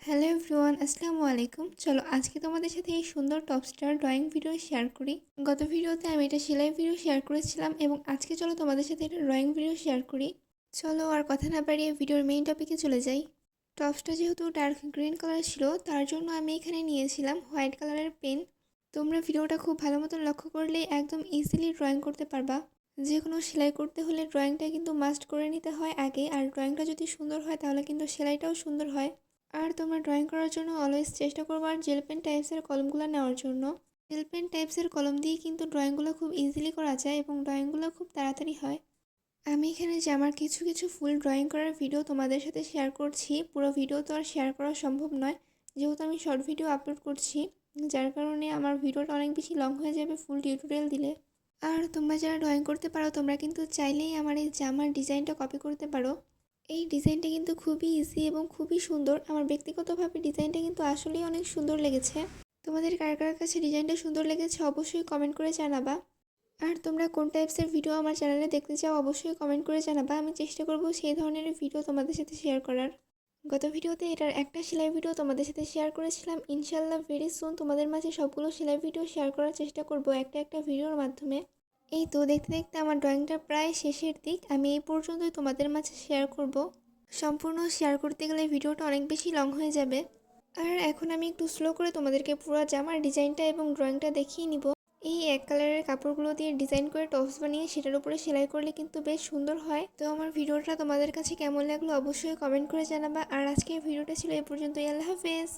Hello everyone, আসসালামু আলাইকুম। চলো আজকে তোমাদের সাথে এই সুন্দর টপসটার ড্রয়িং ভিডিও শেয়ার করি। গত ভিডিওতে আমি এটা সেলাই ভিডিও শেয়ার করেছিলাম এবং আজকে চলো তোমাদের সাথে এটা ড্রয়িং ভিডিও শেয়ার করি। চলো আর কথা না বাড়িয়ে ভিডিওর মেইন টপিকে চলে যাই। টপসটা যেহেতু ডার্ক গ্রিন কালার ছিল, তার জন্য আমি এখানে নিয়েছিলাম হোয়াইট কালারের পেন। তোমরা ভিডিওটা খুব ভালো মতন লক্ষ্য করলে একদম ইজিলি ড্রয়িং করতে পারবা। যে কোনো সেলাই করতে হলে ড্রয়িংটা কিন্তু মাস্ট করে নিতে হয় আগে, আর ড্রয়িংটা যদি সুন্দর হয় তাহলে কিন্তু সেলাইটাও সুন্দর হয়। আর তোমরা ড্রয়িং করার জন্য অলওয়েজ চেষ্টা করবো আর জেল পেন টাইপসের কলমগুলো নেওয়ার জন্য। জেল পেন টাইপসের কলম দিয়ে কিন্তু ড্রয়িংগুলো খুব ইজিলি করা যায় এবং ড্রয়িংগুলো খুব তাড়াতাড়ি হয়। আমি এখানে যে আমার কিছু কিছু ফুল ড্রয়িং করার ভিডিও তোমাদের সাথে শেয়ার করছি। পুরো ভিডিও তো আর শেয়ার করা সম্ভব নয়, যেহেতু আমি শর্ট ভিডিও আপলোড করছি, যার কারণে আমার ভিডিওটা অনেক বেশি লং হয়ে যাবে ফুল টিউটোরিয়াল দিলে। আর তোমরা যারা ড্রয়িং করতে পারো তোমরা কিন্তু চাইলেই আমার এই জামার ডিজাইনটা কপি করতে পারো। এই ডিজাইনটা কিন্তু খুবই ইজি এবং খুবই সুন্দর। আমার ব্যক্তিগতভাবে ডিজাইনটা কিন্তু আসলেই অনেক সুন্দর লেগেছে। তোমাদের কার কার কাছে ডিজাইনটা সুন্দর লেগেছে অবশ্যই কমেন্ট করে জানাবা। আর তোমরা কোন টাইপসের ভিডিও আমার চ্যানেলে দেখতে চাও অবশ্যই কমেন্ট করে জানাবা। আমি চেষ্টা করব সেই ধরনের ভিডিও তোমাদের সাথে শেয়ার করার। গত ভিডিওতে এটার একটা সেলাই ভিডিও তোমাদের সাথে শেয়ার করেছিলাম। ইনশাল্লাহ ভেরি সুন তোমাদের মাঝে সবগুলো সেলাই ভিডিও শেয়ার করার চেষ্টা করব একটা একটা ভিডিওর মাধ্যমে। এই তো দেখতে দেখতে আমার ড্রয়িংটা প্রায় শেষের দিক। আমি এই পর্যন্তই তোমাদের মাঝে শেয়ার করব। সম্পূর্ণ শেয়ার করতে গেলে ভিডিওটা অনেক বেশি লং হয়ে যাবে। আর এখন আমি একটু স্লো করে তোমাদেরকে পুরো জামার ডিজাইনটা এবং ড্রয়িংটা দেখিয়ে নিব। এই এক কালারের কাপড়গুলো দিয়ে ডিজাইন করে টপস বানিয়ে সেটার উপরে সেলাই করলে কিন্তু বেশ সুন্দর হয়। তো আমার ভিডিওটা তোমাদের কাছে কেমন লাগলো অবশ্যই কমেন্ট করে জানাবা। আর আজকের ভিডিওটা ছিল এই পর্যন্তই। আল্লাহ হাফেজ।